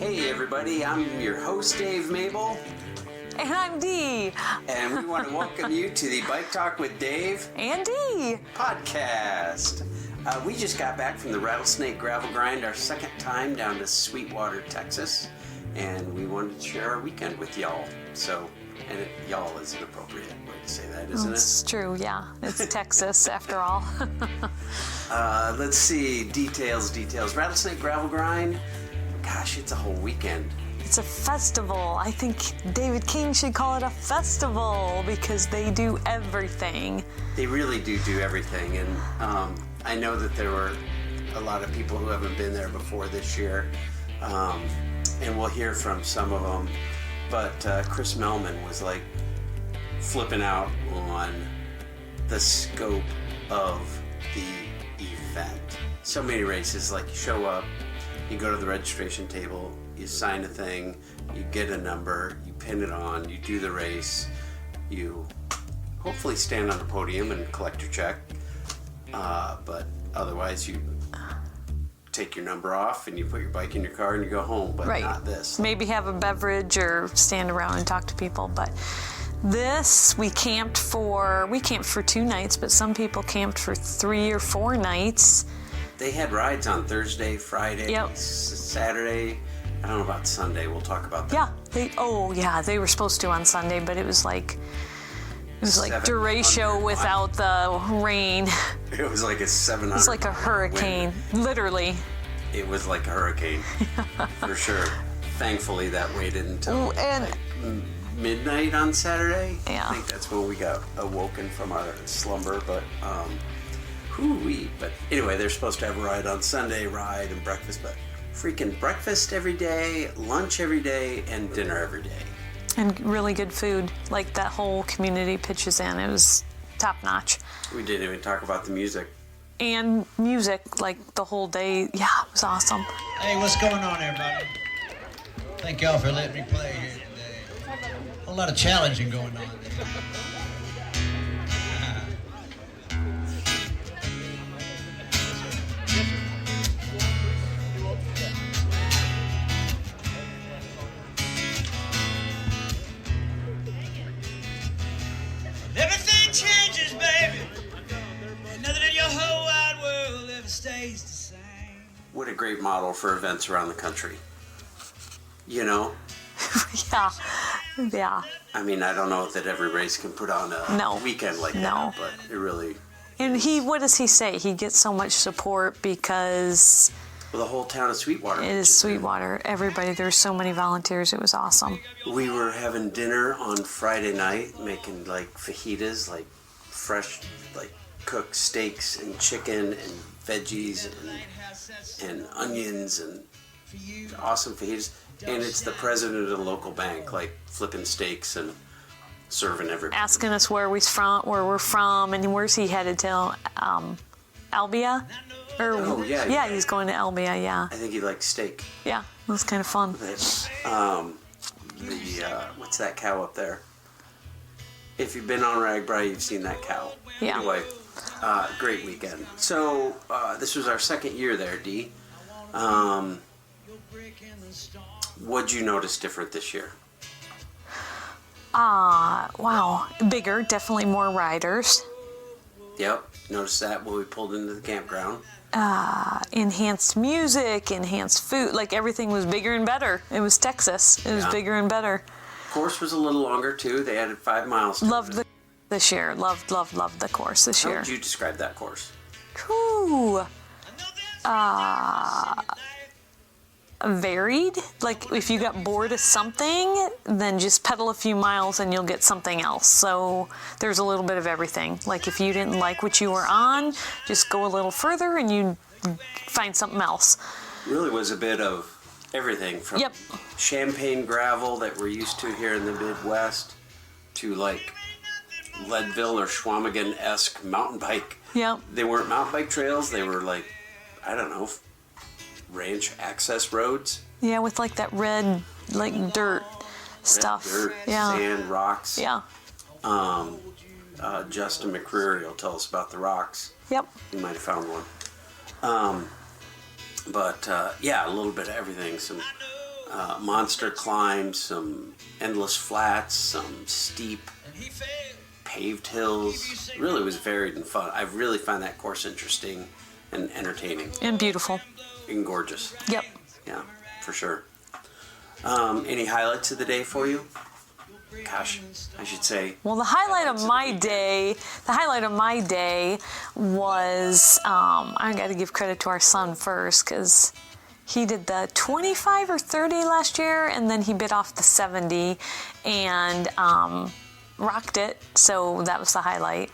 Hey everybody, I'm your host Dave Mable. And I'm Dee. And we want to welcome you to the Bike Talk with Dave and Dee podcast. We just got back from the Rattlesnake Gravel Grind, our second time down to Sweetwater, Texas. And we wanted to share our weekend with y'all. So, and y'all is an appropriate way to say that, isn't it? It's true, yeah. It's Texas after all. Let's see, details. Rattlesnake Gravel Grind. Gosh, it's a whole weekend. It's a festival. I think David King should call it a festival because they do everything. They really do everything. And I know that there were a lot of people who haven't been there before this year. And we'll hear from some of them. But Chris Mehlman was like flipping out on the scope of the event. So many races, like you show up, you go to the registration table, you sign a thing, you get a number, you pin it on, you do the race, you hopefully stand on the podium and collect your check, but otherwise you take your number off and you put your bike in your car and you go home, but right. Not this. Maybe have a beverage or stand around and talk to people, but this we camped for 2 nights, but some people camped for 3 or 4 nights. They had rides on Thursday, Friday, yep. Saturday. I don't know about Sunday. We'll talk about that. Yeah, they were supposed to on Sunday, but it was like derecho without the rain. It was like a 700. It was like a hurricane, literally. It was like a hurricane, for sure. Thankfully, that waited until midnight on Saturday. Yeah. I think that's when we got awoken from our slumber, but But anyway, they're supposed to have a ride on Sunday, ride and breakfast, but freaking breakfast every day, lunch every day, and dinner every day. And really good food. Like that whole community pitches in. It was top notch. We didn't even talk about the music. And music, like the whole day. Yeah, it was awesome. Hey, what's going on, everybody? Thank y'all for letting me play here today. A whole lot of challenging going on. Everything changes, baby. Nothing in your whole wide world ever stays the same. What a great model for events around the country. You know? Yeah. I mean, I don't know that every race can put on a weekend like that, but it really... And what does he say? He gets so much support because... Well, the whole town of Sweetwater. It is Sweetwater. Everybody, there's so many volunteers. It was awesome. We were having dinner on Friday night, making like fajitas, like fresh, like cooked steaks and chicken and veggies and onions and awesome fajitas. And it's the president of the local bank, like flipping steaks and serving everybody. Asking us where we're from, and where's he headed to? Albia? Yeah, he's going to Albia, yeah. I think he likes steak. Yeah, it was kind of fun. What's that cow up there? If you've been on Ragbri, you've seen that cow. Yeah. Anyway, great weekend. So, this was our second year there, Dee. What'd you notice different this year? Wow. Bigger, definitely more riders. Yep, noticed that when we pulled into the campground. Enhanced music, enhanced food, like everything was bigger and better. It was Texas. It was bigger and better. Course was a little longer too. They added 5 miles to Loved the this year. Loved the course this year. How would you describe that course? Ooh. Varied. Like if you got bored of something, then just pedal a few miles and you'll get something else. So there's a little bit of everything. Like if you didn't like what you were on, just go a little further and you find something else. Really was a bit of everything from champagne gravel that we're used to here in the Midwest to like Leadville or Schwamigan-esque mountain bike. Yep. They weren't mountain bike trails. They were like, I don't know, ranch access roads. Yeah, with like that red, like dirt stuff. Dirt, sand, rocks. Yeah. Justin McQuerry will tell us about the rocks. Yep. He might have found one. But yeah, a little bit of everything. Some monster climbs, some endless flats, some steep paved hills. It really was varied and fun. I really find that course interesting and entertaining. And beautiful. And gorgeous. Yep. Yeah, for sure. Any highlights of the day for you? Gosh, I should say. Well, the highlight of my day was, I got to give credit to our son first, because he did the 25 or 30 last year, and then he bit off the 70 and rocked it. So that was the highlight.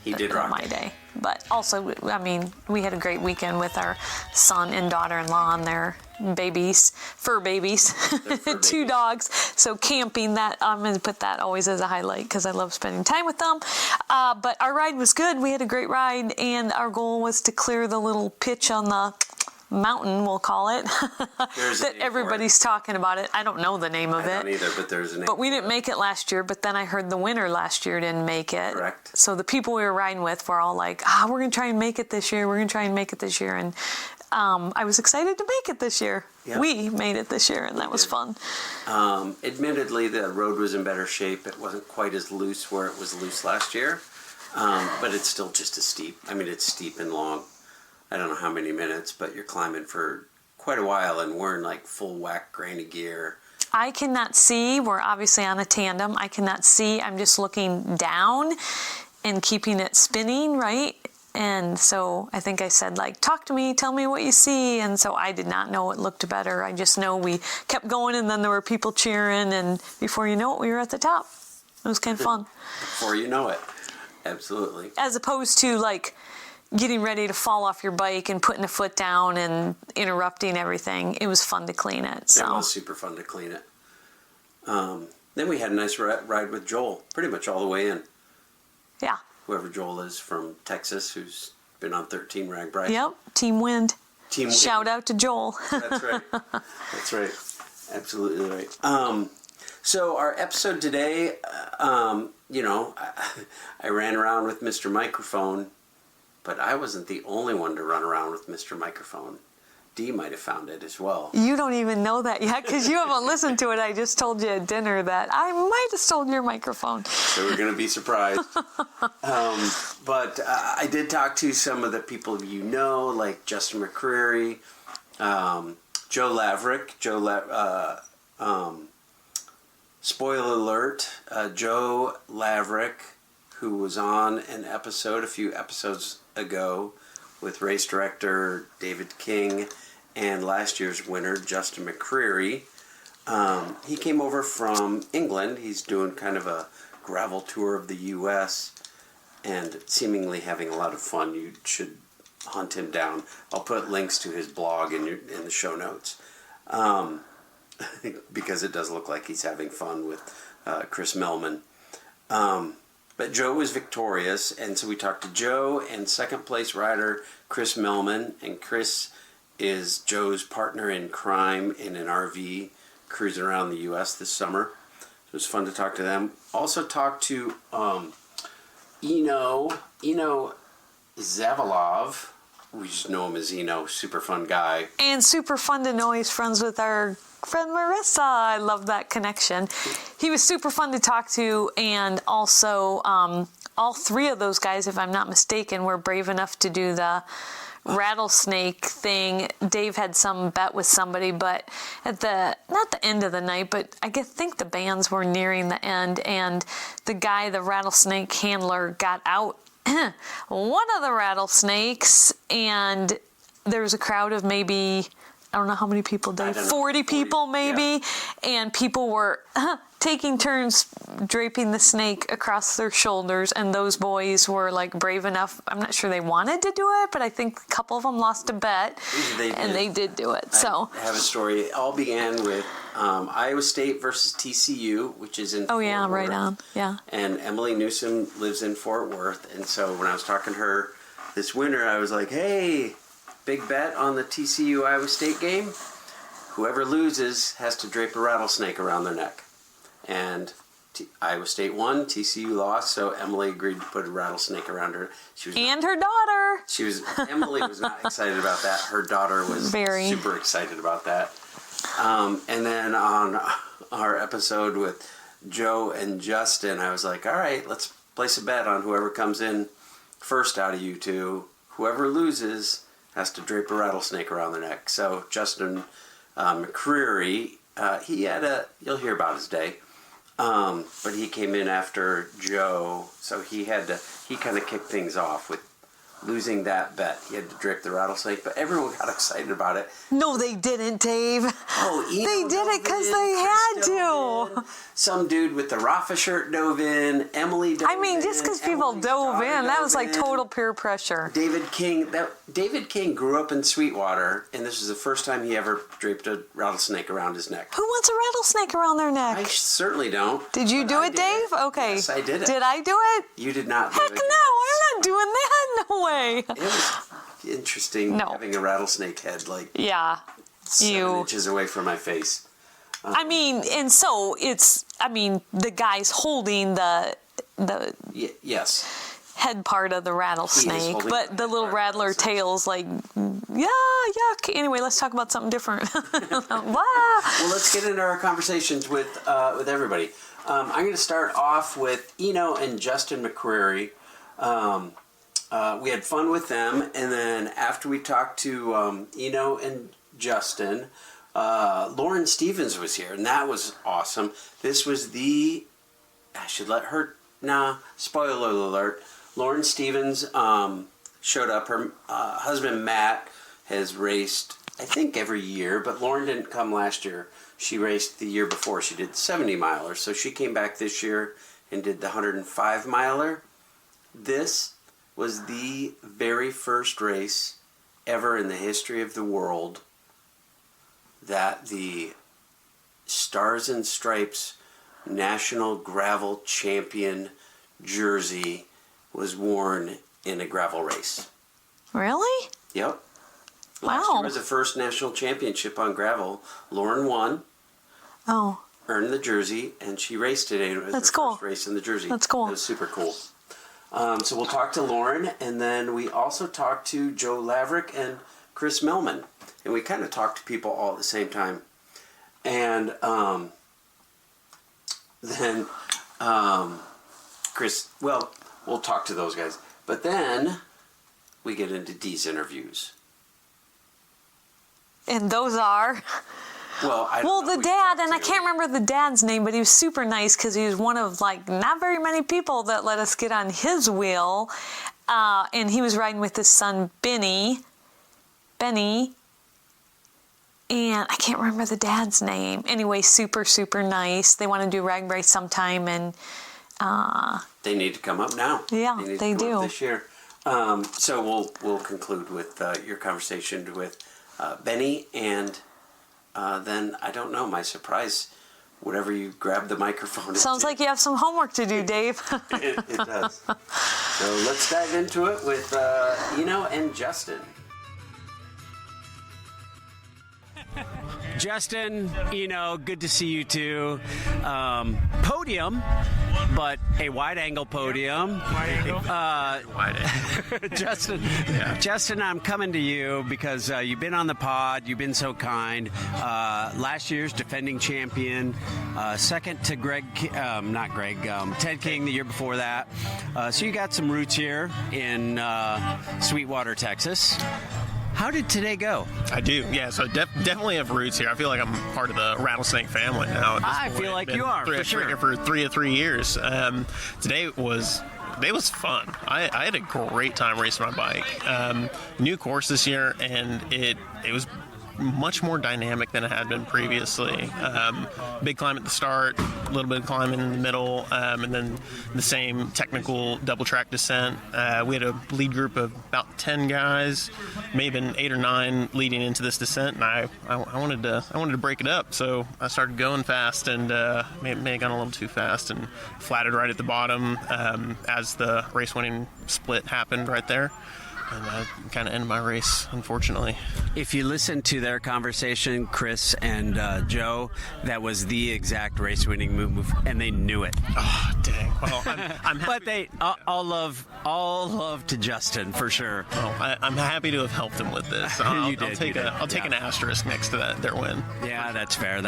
He did rock my day. But also, I mean, we had a great weekend with our son and daughter-in-law and their babies, fur babies, two dogs. So camping, that I'm going to put that always as a highlight because I love spending time with them. But our ride was good. We had a great ride, and our goal was to clear the little pitch on the mountain, we'll call it, that everybody's talking about it. I don't know the name of it. I don't either, but there's a name. But we didn't make it last year, but then I heard the winner last year didn't make it. Correct. So the people we were riding with were all like, we're going to try and make it this year. We're going to try and make it this year. And I was excited to make it this year. Yep. We made it this year, and that was fun. Admittedly, the road was in better shape. It wasn't quite as loose where it was loose last year, but it's still just as steep. I mean, it's steep and long. I don't know how many minutes, but you're climbing for quite a while, and we're in like full whack granny gear. I cannot see. We're obviously on a tandem. I cannot see. I'm just looking down and keeping it spinning, right? And so I think I said, like, talk to me, tell me what you see. And so I did not know it looked better. I just know we kept going, and then there were people cheering, and before you know it, we were at the top. It was kind of fun. Before you know it. Absolutely. As opposed to, like, getting ready to fall off your bike and putting a foot down and interrupting everything. It was fun to clean it. So. It was super fun to clean it. Then we had a nice ride with Joel, pretty much all the way in. Yeah. Whoever Joel is from Texas, who's been on 13 Rag Brides. Yep, Team Wind. Team Wind. Shout out to Joel. That's right. That's right. Absolutely right. So our episode today, I ran around with Mr. Microphone, but I wasn't the only one to run around with Mr. Microphone. Dee might have found it as well. You don't even know that yet because you haven't listened to it. I just told you at dinner that I might have stolen your microphone. So we're going to be surprised. But I did talk to some of the people you know, like Justin McQuerry, Joe Laverick. Spoiler alert, Joe Laverick, who was on an episode a few episodes ago with race director David King and last year's winner Justin McQuerry. He came over from England. He's doing kind of a gravel tour of the U.S. and seemingly having a lot of fun. You should hunt him down. I'll put links to his blog in the show notes because it does look like he's having fun with Chris Mehlman. But Joe was victorious, and so we talked to Joe and second place rider Chris Mehlman, and Chris is Joe's partner in crime in an RV cruising around the U.S. this summer. So it was fun to talk to them. Also talked to Inno Zavyalov. We just know him as Inno, super fun guy. And super fun to know he's friends with our friend Marissa. I love that connection. He was super fun to talk to, and also all three of those guys, if I'm not mistaken, were brave enough to do the rattlesnake thing. Dave had some bet with somebody, but at not the end of the night, but I think the bands were nearing the end, and the guy, the rattlesnake handler, got out one of the rattlesnakes, and there was a crowd of maybe, I don't know how many people, Dave, 40 people maybe, yeah. And people were taking turns draping the snake across their shoulders, and those boys were like brave enough. I'm not sure they wanted to do it, but I think a couple of them lost a bet, and they did do it. So I have a story. It all began with Iowa State versus TCU, which is in Fort Worth. Right on, yeah. And Emily Newsom lives in Fort Worth, and so when I was talking to her this winter, I was like, hey, big bet on the TCU Iowa State game. Whoever loses has to drape a rattlesnake around their neck. And Iowa State won, TCU lost, so Emily agreed to put a rattlesnake around her. Her daughter. Emily was not excited about that. Her daughter was super excited about that. And then on our episode with Joe and Justin, I was like, all right, let's place a bet on whoever comes in first out of you two. Whoever loses has to drape a rattlesnake around their neck. So Justin McQuerry, you'll hear about his day. But he came in after Joe, so he kind of kicked things off with losing that bet. He had to drape the rattlesnake, but everyone got excited about it. No, they didn't, Dave. Oh, they did it because they had to. Some dude with the Rafa shirt dove in. Emily dove in. I mean, just because people dove in, that was like total peer pressure. David King grew up in Sweetwater, and this was the first time he ever draped a rattlesnake around his neck. Who wants a rattlesnake around their neck? I certainly don't. Did you do it, Dave? Okay. Yes, I did it. Did I do it? You did not do Heck it. no, I'm not doing that. No way. It was interesting having a rattlesnake head like 7 inches away from my face. I mean, and so the guy's holding the yes. head part of the rattlesnake, but the little rattler tail's like, yuck. Anyway, let's talk about something different. Well, let's get into our conversations with everybody. I'm going to start off with Inno and Justin McQuerry. We had fun with them, and then after we talked to Inno and Justin, Lauren Stevens was here, and that was awesome. This was I should let her, spoiler alert, Lauren Stevens showed up. Her husband Matt has raced, I think, every year, but Lauren didn't come last year. She raced the year before. She did the 70-miler, so she came back this year and did the 105-miler. This was the very first race ever in the history of the world that the Stars and Stripes National Gravel Champion jersey was worn in a gravel race. Really? Yep. Wow. Last year was the first national championship on gravel. Lauren won. Oh. Earned the jersey, and she raced today. It was That's her cool. first race in the jersey. That's cool. It was super cool. So we'll talk to Lauren, and then we also talked to Joe Laverick and Chris Mehlman. And we kind of talked to people all at the same time. And then Chris, well, we'll talk to those guys. But then we get into Dee's interviews. And those are... Well, the dad, and I can't remember the dad's name, but he was super nice because he was one of, not very many people that let us get on his wheel. And he was riding with his son, Benny. And I can't remember the dad's name. Anyway, super, super nice. They want to do rag race sometime, and... they need to come up now. Yeah, they do. This year. So we'll conclude with your conversation with Benny, and then, I don't know, my surprise, whatever you grab the microphone. Sounds like you have some homework to do, Dave. It does. So let's dive into it with Inno and Justin. Justin, good to see you too. Podium, but a wide-angle podium. Justin, I'm coming to you because you've been on the pod. You've been so kind. Last year's defending champion, second to Ted King the year before that. So you got some roots here in Sweetwater, Texas. How did today go? I do, yeah. So definitely have roots here. I feel like I'm part of the Rattlesnake family now. I feel like you are, for sure. For 3 years. Today was fun. I had a great time racing my bike. New course this year, and it was much more dynamic than it had been previously. Big climb at the start, a little bit of climbing in the middle, and then the same technical double track descent. We had a lead group of about 10 guys, maybe 8 or 9 leading into this descent, and I wanted to break it up, so I started going fast and may have gone a little too fast and flatted right at the bottom as the race winning split happened right there. and that kind of ended my race, unfortunately. If you listen to their conversation, Chris and Joe, that was the exact race-winning move, and they knew it. Oh, dang. Well, I'm happy. But they all love to Justin for sure. Well, I'm happy to have helped them with this. I'll take an asterisk next to their win. Yeah, that's fair.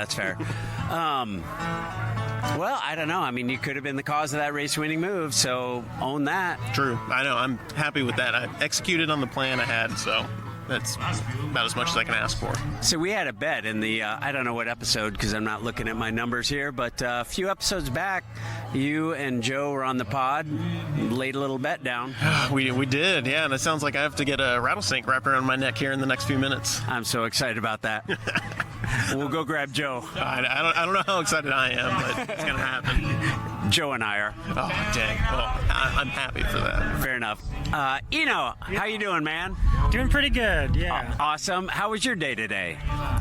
Well, I don't know. I mean, you could have been the cause of that race-winning move, so own that. True. I know. I'm happy with that. I executed on the plan I had, so that's about as much as I can ask for. So we had a bet in the, I don't know what episode because I'm not looking at my numbers here, but a few episodes back, you and Joe were on the pod, laid a little bet down. We did, yeah, and it sounds like I have to get a rattlesnake wrapped around my neck here in the next few minutes. I'm so excited about that. We'll go grab Joe. I don't know how excited I am, but it's going to happen. Joe and I are. Oh, dang. Well, I'm happy for that. Fair enough. Inno, how you doing, man? Doing pretty good, yeah. Awesome. How was your day today?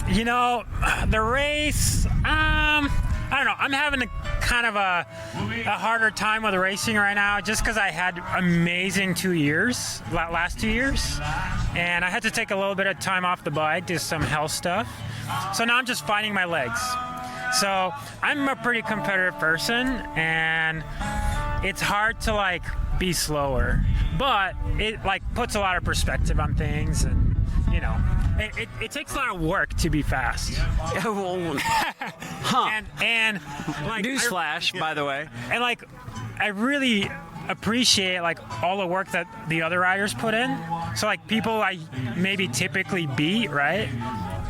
You know, the race, I don't know. I'm having a harder time with racing right now just because I had amazing last 2 years. And I had to take a little bit of time off the bike, do some health stuff. So now I'm just finding my legs. So I'm a pretty competitive person, and it's hard to be slower, but it puts a lot of perspective on things, and it takes a lot of work to be fast. Huh. And Newsflash, by the way. And I really appreciate all the work that the other riders put in. So people I maybe typically beat, right,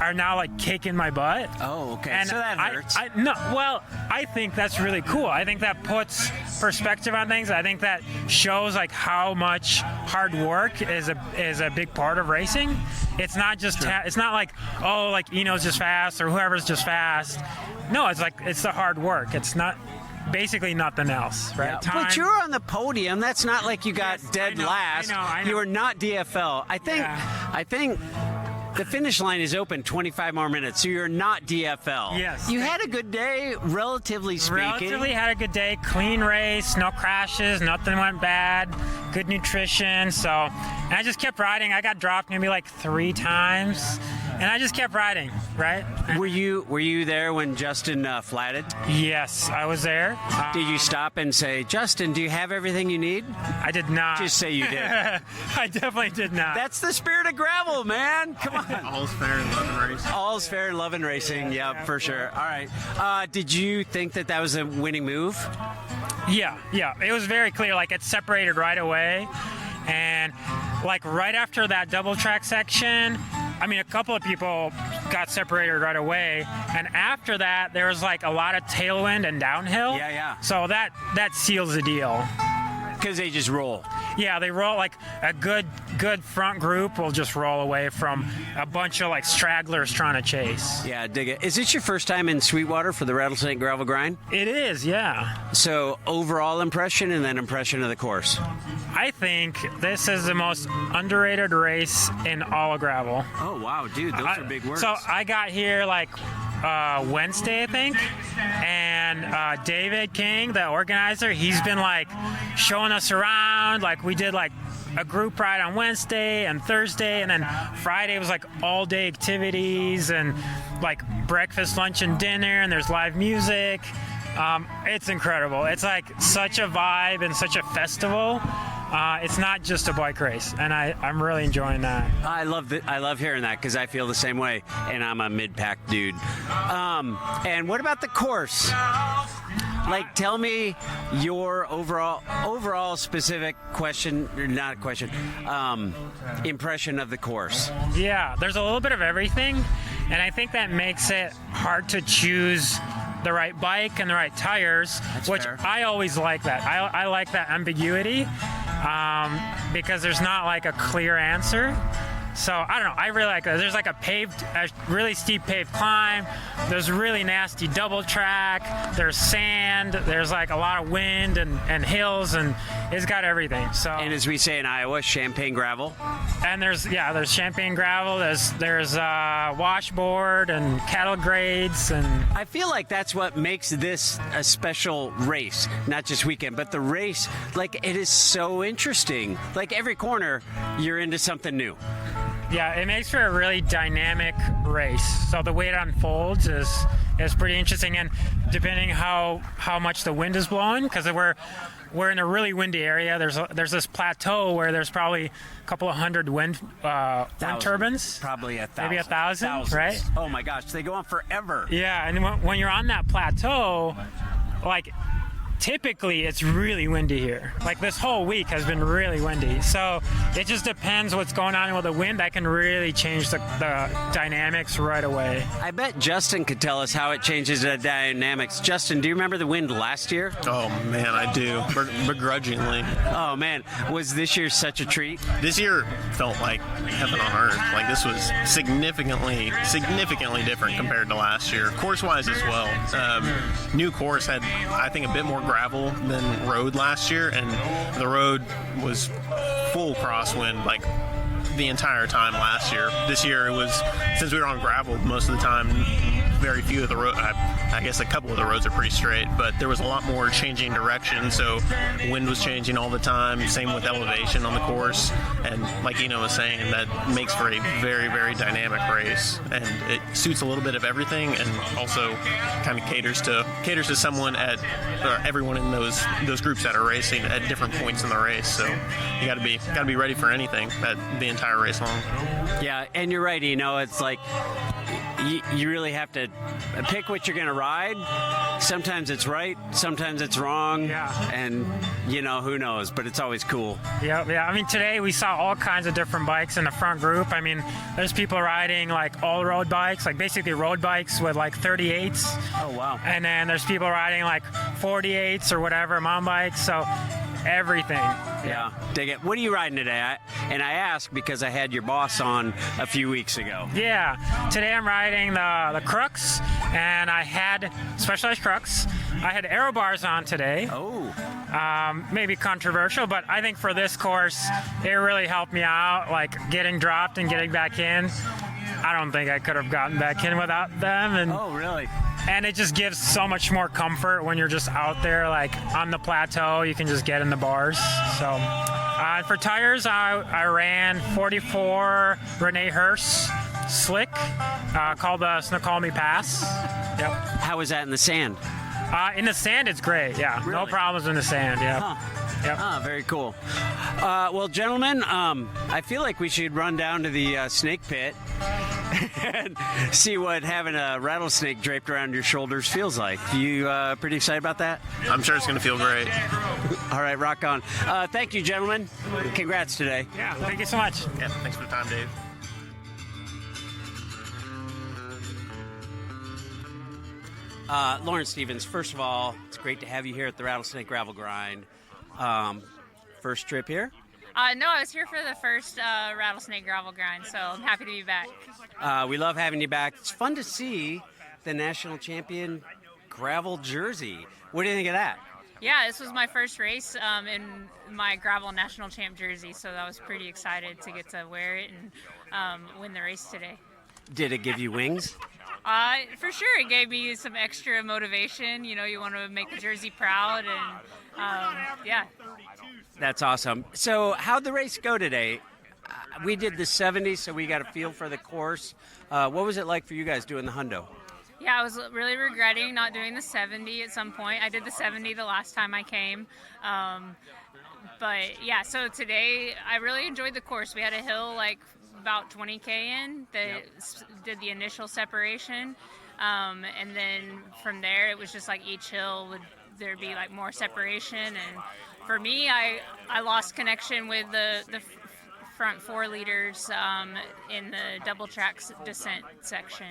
are now kicking my butt. Oh, okay. And so that hurts. I think that's really cool. I think that puts perspective on things. I think that shows how much hard work is a big part of racing. It's not just it's not Eno's just fast or whoever's just fast. No, it's the hard work. It's not basically nothing else, right? Yeah. But you're on the podium. That's not like you got dead last. I know. You are not DFL. I think the finish line is open 25 more minutes, so you're not DFL. Yes. You had a good day, relatively speaking. Relatively had a good day. Clean race, no crashes, nothing went bad, good nutrition. So, and I just kept riding. I got dropped maybe 3 times, and I just kept riding, right? Were you there when Justin flatted? Yes, I was there. Did you stop and say, Justin, do you have everything you need? I did not. Just say you did. I definitely did not. That's the spirit of gravel, man. Come on. All's fair in love and racing. All's fair in love and racing. Yeah, for sure. All right. Did you think that was a winning move? Yeah. It was very clear. It separated right away. And right after that double track section, I mean, a couple of people got separated right away. And after that, there was a lot of tailwind and downhill. Yeah. So that seals the deal. Because they just roll. Yeah, they roll a good front group will just roll away from a bunch of stragglers trying to chase. Yeah, dig it. Is this your first time in Sweetwater for the Rattlesnake Gravel Grind? It is, yeah. So overall impression and then impression of the course. I think this is the most underrated race in all of gravel. Oh wow, dude, those are big words. So I got here Wednesday, I think, and David King, the organizer, he's been showing us around. We did a group ride on Wednesday and Thursday, and then Friday was all day activities and breakfast, lunch, and dinner, and there's live music. It's incredible. It's such a vibe and such a festival. It's not just a bike race, and I'm really enjoying that. I love hearing that because I feel the same way, and I'm a mid-pack dude. And what about the course? Tell me your overall specific impression of the course. Yeah, there's a little bit of everything, and I think that makes it hard to choose the right bike and the right tires, which fair. I always like that. I like that ambiguity because there's not a clear answer. So I don't know. I really like that. There's like a really steep paved climb. There's really nasty double track. There's sand. There's like a lot of wind and hills, and it's got everything. So And as we say in Iowa, champagne gravel. and there's champagne gravel. There's washboard and cattle grades and I feel like that's what makes this a special race, not just weekend, but the race. Like, it is so interesting. Like, every corner, you're into something new. yeah, it makes for a really dynamic race. So the way it unfolds is pretty interesting, and depending how much the wind is blowing, because we're in a really windy area. There's this plateau where there's probably a couple of hundred wind turbines. Probably 1,000. Maybe 1,000, Thousands. right? Oh my gosh, they go on forever. Yeah, and when you're on that plateau, like typically it's really windy here. Like this whole week has been really windy. So it just depends what's going on with the wind. That can really change the dynamics right away. I bet Justin could tell us how it changes the dynamics. Justin, do you remember the wind last year? Oh man, I do. Begrudgingly. Oh man, was this year such a treat? This year felt like heaven on earth. Like, this was significantly different compared to last year. Course-wise as well. New course had, I think, a bit more gravel than road last year, and the road was full crosswind like the entire time last year. This year it was, since we were on gravel most of the time, very few of the roads, I guess a couple of the roads are pretty straight, but there was a lot more changing direction, so wind was changing all the time, same with elevation on the course, and like Inno was saying, that makes for a very, very dynamic race, and it suits a little bit of everything, and also kind of caters to someone at, or everyone in those groups that are racing at different points in the race, so you gotta be ready for anything the entire race long. Yeah, and you're right, it's like you really have to pick what you're going to ride. Sometimes it's right, sometimes it's wrong, Yeah. and who knows, but it's always cool. Yeah. I mean, today we saw all kinds of different bikes in the front group. I mean, there's people riding like all road bikes, like basically road bikes with like 38s. Oh, wow. And then there's people riding like 48s or whatever, mountain bikes. So everything. Yeah, dig it. What are you riding today? I ask because I had your boss on a few weeks ago. Yeah. Today I'm riding the Crux, and I had Specialized Crux. I had aero bars on today. Oh. Maybe controversial, but I think for this course, it really helped me out, like getting dropped and getting back in. I don't think I could have gotten back in without them. And Oh, really? And it just gives so much more comfort when you're just out there, like on the plateau. You can just get in the bars. So, for tires, I ran 44 Rene Hurst slick, called the Snoqualmie Pass. Yep. How was that in the sand? In the sand, it's great. Yeah, no Really? problems in the sand. Yeah. Huh. Yep. Ah, very cool. Well, gentlemen, I feel like we should run down to the snake pit and see what having a rattlesnake draped around your shoulders feels like. You pretty excited about that? I'm sure it's going to feel great. All right, rock on. Thank you, gentlemen. Congrats today. Yeah. Thank you so much. Yeah, thanks for the time, Dave. Lauren Stevens, first of all, it's great to have you here at the Rattlesnake Gravel Grind. First trip here? No, I was here for the first Rattlesnake Gravel Grind, so I'm happy to be back. We love having you back. It's fun to see the national champion gravel jersey. What do you think of that? Yeah, this was my first race in my gravel national champ jersey, so I was pretty excited to get to wear it and win the race today. Did it give you wings? For sure, it gave me some extra motivation. You want to make the jersey proud, and yeah. That's awesome. So how'd the race go today? We did the 70, so we got a feel for the course. What was it like for you guys doing the hundo? Yeah, I was really regretting not doing the 70 at some point. I did the 70 the last time I came. But yeah, so today I really enjoyed the course. We had a hill like about 20K in that did the initial separation. And then from there, it was just like each hill there'd be like more separation. And for me, I lost connection with the front four leaders in the double track descent section.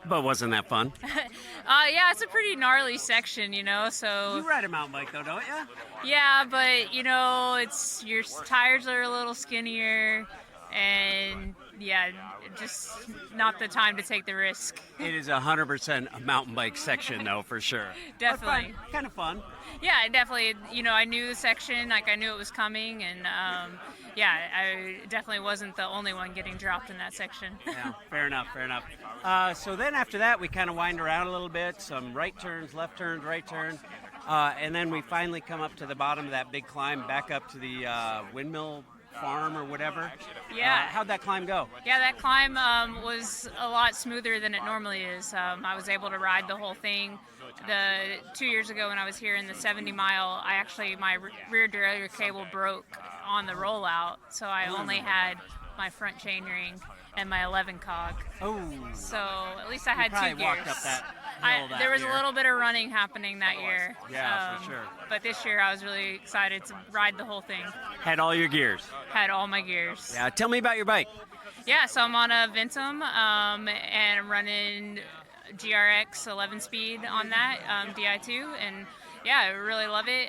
But wasn't that fun? Yeah, it's a pretty gnarly section, so... You ride a mountain bike though, don't you? Yeah, but, it's your tires are a little skinnier, and yeah, just not the time to take the risk. It is 100% a mountain bike section, though, for sure. Definitely. Kind of fun. Yeah, definitely. You know, I knew the section, like I knew it was coming, and yeah, I definitely wasn't the only one getting dropped in that section. Yeah, fair enough. So then after that, we kind of wind around a little bit, some right turns, left turns, right turn, and then we finally come up to the bottom of that big climb, back up to the windmill farm or whatever. Yeah. How'd that climb go? Yeah, that climb was a lot smoother than it normally is. I was able to ride the whole thing. 2 years ago when I was here in the 70 mile, my rear derailleur cable broke on the rollout, so I only had my front chainring and my 11 cog. Oh. So at least I had probably 2 gears. walked up that hill that there was year. a little bit of running happening that year. Yeah, for sure. But this year I was really excited to ride the whole thing. Had all your gears. Had all my gears. Yeah, tell me about your bike. Yeah, so I'm on a Ventum, and I'm running GRX 11 speed on that, DI2, and yeah, I really love it.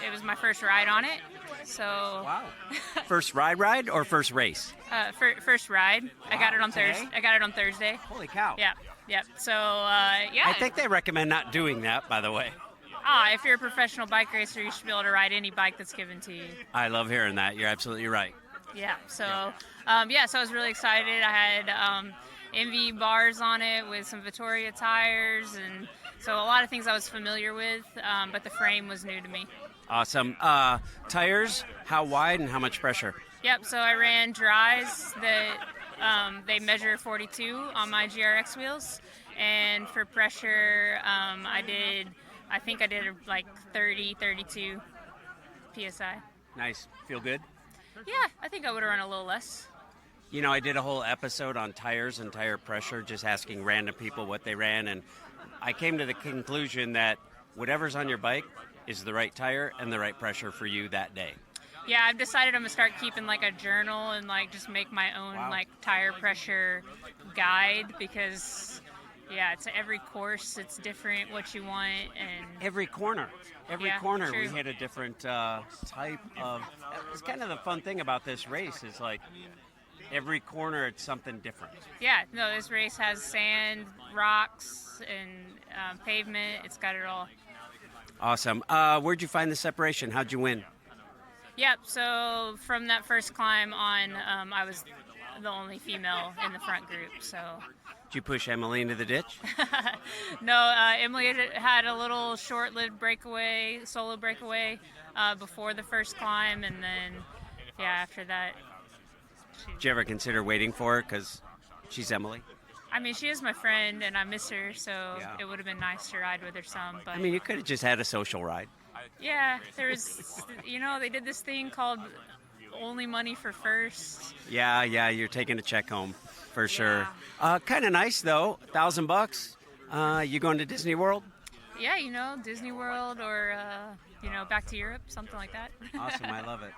It was my first ride on it, so. Wow. First ride or first race? First ride. I got it on today? Thursday. I got it on Thursday. Holy cow. Yeah. So yeah. I think they recommend not doing that, by the way. If you're a professional bike racer, you should be able to ride any bike that's given to you. I love hearing that. You're absolutely right. Yeah. So so I was really excited. I had MV bars on it with some Vittoria tires, and so a lot of things I was familiar with, but the frame was new to me. Awesome. Tires, how wide and how much pressure? Yep, so I ran dries that they measure 42 on my GRX wheels, and for pressure, I think I did like 30, 32 PSI. Nice. Feel good? Yeah, I think I would have run a little less. You know, I did a whole episode on tires and tire pressure, just asking random people what they ran, and I came to the conclusion that whatever's on your bike is the right tire and the right pressure for you that day. Yeah, I've decided I'm gonna start keeping like a journal and like just make my own like tire pressure guide, because yeah, it's every course it's different what you want, and Every corner true. we hit a different type of. It's kind of the fun thing about this race is like every corner it's something different. Yeah, no, this race has sand, rocks, and pavement. It's got it all. Awesome. Where'd you find the separation? How'd you win? Yep, so from that first climb on, I was the only female in the front group, so. Did you push Emily into the ditch? No, Emily had a little short-lived solo breakaway before the first climb, and then, yeah, after that. Did you ever consider waiting for her because she's Emily? I mean, she is my friend, and I miss her, so Yeah. it would have been nice to ride with her some, but. I mean, you could have just had a social ride. Yeah, there's, they did this thing called only money for first. Yeah, you're taking a check home for sure. Kind of nice though, $1,000. You going to Disney World? Yeah, Disney World or, back to Europe, something like that. Awesome, I love it.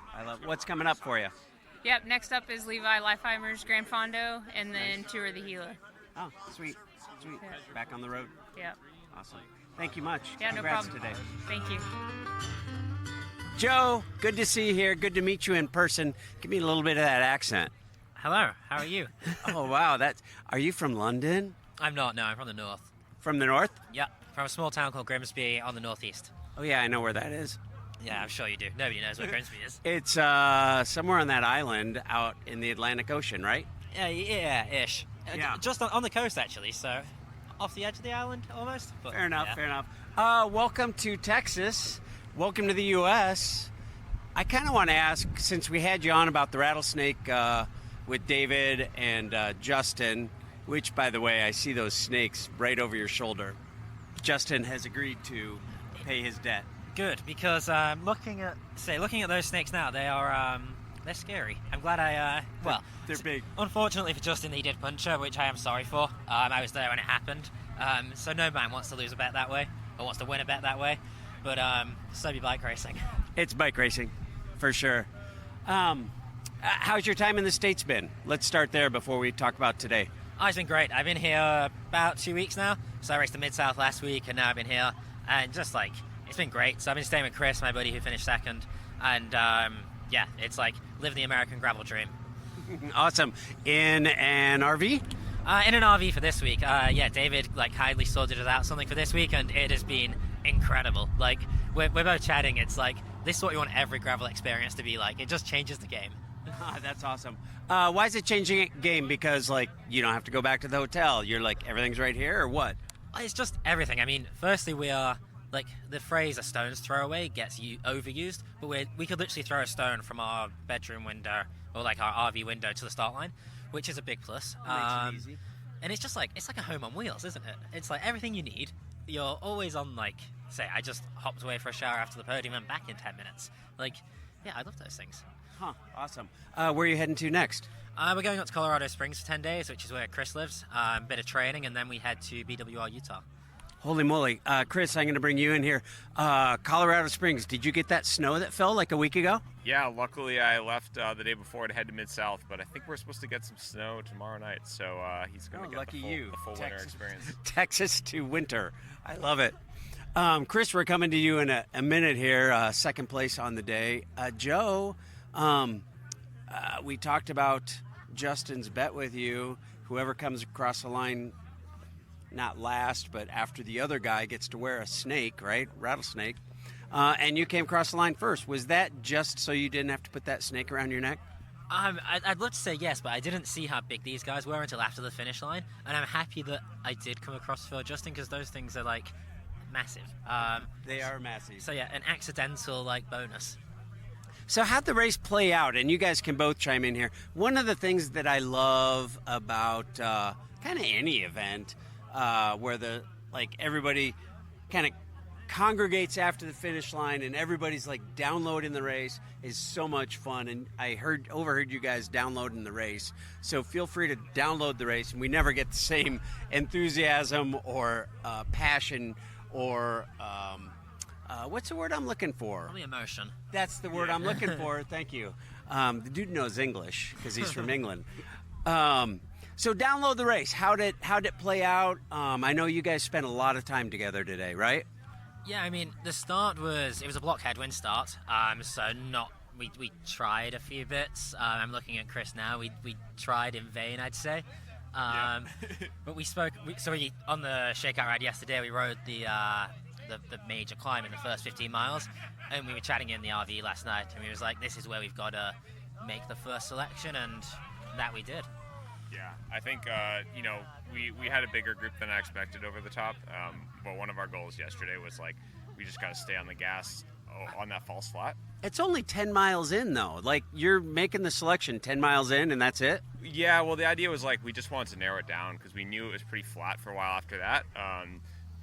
What's coming up for you? Yep, next up is Levi Leifheimer's Grand Fondo, and then Tour de Gila. Oh, sweet. Yeah. Back on the road. Yep. Awesome. Thank you much. Yeah, no Congrats problem. today. Thank you. Joe, good to see you here. Good to meet you in person. Give me a little bit of that accent. Hello, how are you? Oh, wow. Are you from London? I'm not, no, I'm from the north. From the north? Yeah, from a small town called Grimsby on the northeast. Oh, yeah, I know where that is. Yeah, I'm sure you do. Nobody knows where Grimsby is. It's somewhere on that island out in the Atlantic Ocean, right? Yeah-ish. Yeah. Just on the coast, actually, so off the edge of the island, almost. But, Fair enough, yeah. fair enough. Welcome to Texas. Welcome to the U.S. I kind of want to ask, since we had you on about the Rattlesnake with David and Justin, which, by the way, I see those snakes right over your shoulder. Justin has agreed to pay his debt. Good, because looking at those snakes now, they're scary. I'm glad They're big. Unfortunately for Justin, he did punch her, which I am sorry for. I was there when it happened. So no man wants to lose a bet that way, or wants to win a bet that way. But so be bike racing. It's bike racing, for sure. How's your time in the States been? Let's start there before we talk about today. Oh, it's been great. I've been here about 2 weeks now. So I raced the Mid-South last week, and now I've been here. And just it's been great. So I've been staying with Chris, my buddy who finished second. And it's like living the American gravel dream. Awesome. In an RV? In an RV for this week. Yeah, David kindly sorted us out something for this week, and it has been incredible. Like we're both chatting. It's like this is what we want every gravel experience to be like. It just changes the game. That's awesome. Why is it changing game? Because you don't have to go back to the hotel. You're everything's right here, or what? It's just everything. I mean, firstly, we are the phrase "a stone's throw away" gets overused, but we could literally throw a stone from our bedroom window or our RV window to the start line, which is a big plus. Makes it easy. And it's just it's like a home on wheels, isn't it? It's everything you need. You're always on say I just hopped away for a shower after the podium and back in 10 minutes. Yeah, I love those things. Huh, awesome. Where are you heading to next? We're going up to Colorado Springs for 10 days, which is where Chris lives. A bit of training, and then we head to BWR, Utah. Holy moly. Chris, I'm going to bring you in here. Colorado Springs, did you get that snow that fell a week ago? Yeah, luckily I left the day before to head to Mid-South, but I think we're supposed to get some snow tomorrow night, so he's going to get the full winter experience. Texas to winter. I love it. Chris, we're coming to you in a minute here, second place on the day. Joe, we talked about Justin's bet with you. Whoever comes across the line, not last, but after the other guy gets to wear a snake, right? Rattlesnake. And you came across the line first. Was that just so you didn't have to put that snake around your neck? I'd love to say yes, but I didn't see how big these guys were until after the finish line. And I'm happy that I did come across for Justin, because those things are massive. They are massive. So yeah, an accidental bonus. So how'd the race play out? And you guys can both chime in here. One of the things that I love about kind of any event where everybody kind of congregates after the finish line and everybody's downloading the race is so much fun. And I overheard you guys downloading the race. So feel free to download the race, and we never get the same enthusiasm or passion or what's the word I'm looking for? Probably emotion. That's the word I'm looking for. Thank you. The dude knows English because he's from England. So download the race. How'd it play out? I know you guys spent a lot of time together today, right? Yeah, I mean, the start it was a block headwind start. So we tried a few bits. I'm looking at Chris now. We tried in vain, I'd say. But we on the shakeout ride yesterday, we rode the major climb in the first 15 miles, and we were chatting in the RV last night, and we was this is where we've got to make the first selection, and that we did. Yeah, I think we had a bigger group than I expected over the top, but one of our goals yesterday was we just got to stay on the gas on that false flat. It's only 10 miles in, though. You're making the selection 10 miles in, and that's it? Yeah, well, the idea was we just wanted to narrow it down because we knew it was pretty flat for a while after that.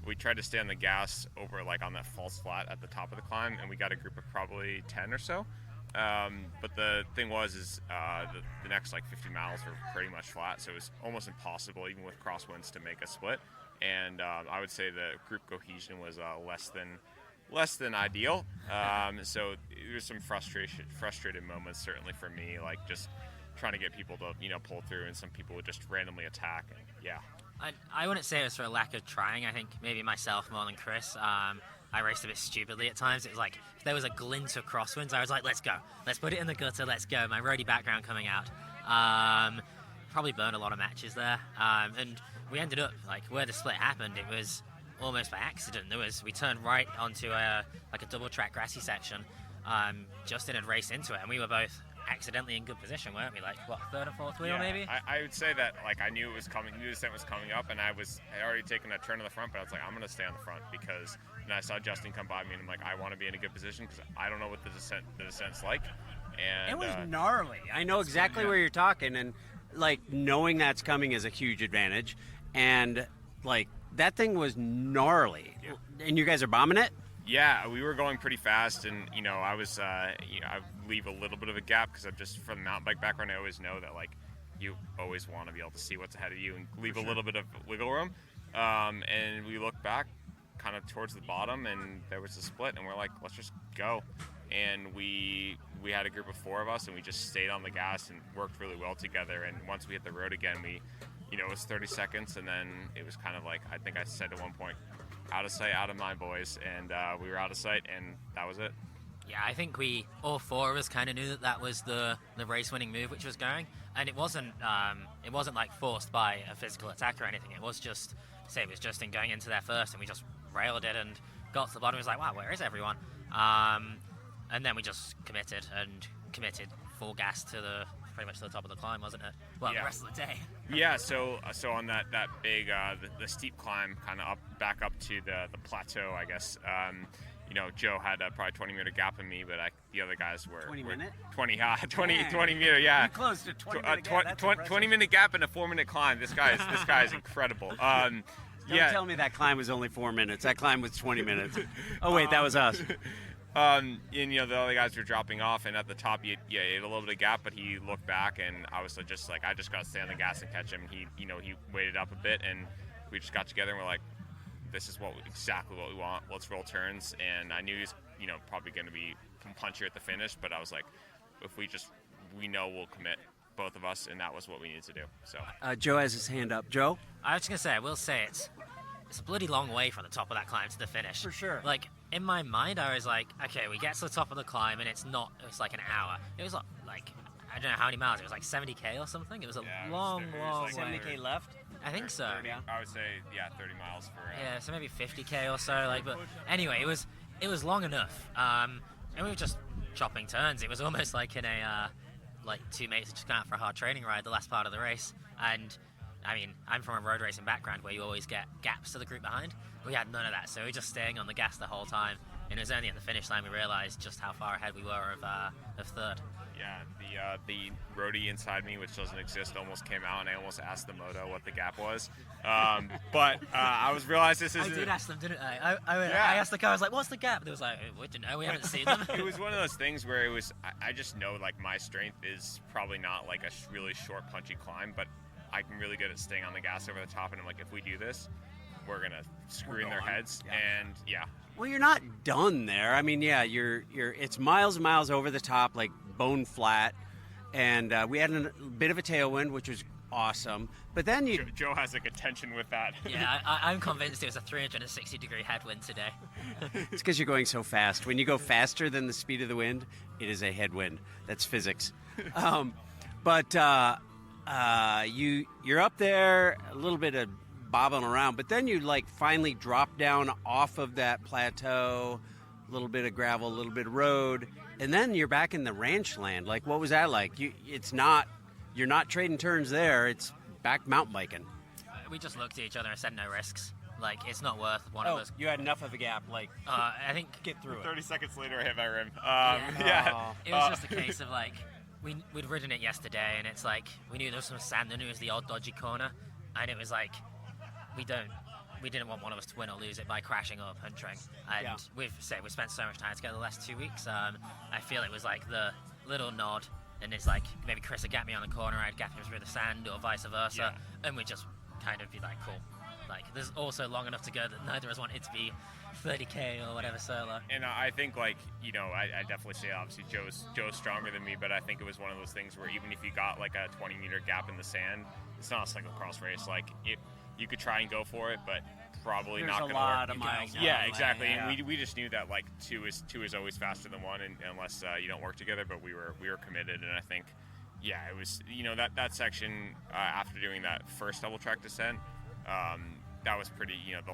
We tried to stay on the gas over on that false flat at the top of the climb, and we got a group of probably 10 or so. But the thing was the next 50 miles were pretty much flat, so it was almost impossible, even with crosswinds, to make a split. And I would say the group cohesion was less than ideal. So there's some frustrated moments certainly for me, just trying to get people to pull through, and some people would just randomly attack. And yeah. I wouldn't say it was for a lack of trying. I think maybe myself more than Chris. I raced a bit stupidly at times. It was if there was a glint of crosswinds, I was let's go. Let's put it in the gutter, let's go. My roadie background coming out. Probably burned a lot of matches there. And we ended up, where the split happened, it was almost by accident. We turned right onto a double track grassy section. Justin had raced into it, and we were both accidentally in good position, weren't we? Third or fourth wheel, maybe? I would say that, I knew it was coming, knew the descent was coming up, and I had already taken a turn to the front, but I was I'm going to stay on the front, because then I saw Justin come by me, and I'm I want to be in a good position, because I don't know what the descent's like. And it was gnarly. I know exactly where you're talking, and, knowing that's coming is a huge advantage, and, that thing was gnarly. Yeah. And you guys are bombing it? Yeah, we were going pretty fast, and I was, I leave a little bit of a gap because I'm just from the mountain bike background. I always know that you always want to be able to see what's ahead of you and leave a little bit of wiggle room. And we looked back, kind of towards the bottom, and there was a split, and we're let's just go. And we had a group of 4 of us, and we just stayed on the gas and worked really well together. And once we hit the road again, it was 30 seconds, and then it was kind of I think I said at one point, out of sight, out of mind, boys, and we were out of sight, and that was it. Yeah, I think we all four of us kind of knew that was the race-winning move which was going, and it wasn't like forced by a physical attack or anything. It was just it was Justin going into there first, and we just railed it and got to the bottom. It was like, wow, where is everyone? And then we just committed full gas to pretty much to the top of the climb, wasn't it? Well, the rest of the day. Yeah, so on that big the steep climb, kind of back up to the plateau, I guess. Joe had a probably 20-meter gap in me, but the other guys were 20 minute? 20 meter, yeah. You closed a 20-minute gap. 20-minute gap and a 4-minute climb. This guy is incredible. Don't tell me that climb was only 4 minutes. That climb was 20 minutes. Oh wait, that was us. And the other guys were dropping off, and at the top, he had a little bit of gap, but he looked back, and I was just like, I just got to stay on the gas and catch him. And he waited up a bit, and we just got together, and we're like, this is exactly what we want. Let's roll turns. And I knew he was, probably going to be punchier at the finish, but I was like, if we know we'll commit, both of us, and that was what we needed to do. So Joe has his hand up. Joe? I was just gonna say, I will say it's a bloody long way from the top of that climb to the finish. For sure. Like, in my mind, I was like, okay, we get to the top of the climb, and it's like an hour. It was like, I don't know how many miles. It was like 70K or something. It was a long way. 70K left? I think so. 30, I would say, 30 miles for... Yeah, so maybe 50K or so. But anyway, it was long enough. And we were just chopping turns. It was almost like in a, two mates just going out for a hard training ride the last part of the race. And, I mean, I'm from a road racing background where you always get gaps to the group behind. We had none of that, so we were just staying on the gas the whole time. And it was only at the finish line we realised just how far ahead we were of third. Yeah, the roadie inside me, which doesn't exist, almost came out, and I almost asked the moto what the gap was. But I was realized this is. I did ask them, didn't I? I asked the car. I was like, "What's the gap?" They was like, "We didn't know. We haven't seen them." It was one of those things where it was. I just know my strength is probably not like a really short, punchy climb, but I'm really good at staying on the gas over the top. And I'm like, if we do this, we're gonna screw in their heads. Yeah. And Well, you're not done there. I mean, you're it's miles and miles over the top, like bone flat, and we had a bit of a tailwind, which was awesome. But then Joe has a tension with that. Yeah, I'm convinced it was a 360-degree headwind today. It's because you're going so fast. When you go faster than the speed of the wind, it is a headwind. That's physics. But you're up there, a little bit of bobbling around, but then you finally drop down off of that plateau, a little bit of gravel, a little bit of road, and then you're back in the ranch land. What was that like? You're not trading turns there. It's back mountain biking. We just looked at each other and said no risks. It's not worth one of us. You had enough of a gap. I think get through it. 30 seconds later, I hit my rim. It was just a case of we'd ridden it yesterday, and it's we knew there was some sand, and it was the odd dodgy corner, and it was we didn't want one of us to win or lose it by crashing or puncturing. And we've spent so much time together the last 2 weeks. I feel it was the little nod, and it's maybe Chris would gap me on the corner, I'd gap him through the sand, or vice versa, and we'd just kind of be cool. There's also long enough to go that neither of us wanted to be 30K or whatever solo. And I think I definitely say obviously Joe's stronger than me, but I think it was one of those things where even if you got a 20-meter gap in the sand, it's not a cyclocross race. You could try and go for it, but probably There's not going to work. There's a lot of miles. Yeah, exactly. Yeah. And we just knew that two is always faster than one, and unless you don't work together. But we were committed, and I think it was that section after doing that first double track descent, that was pretty. The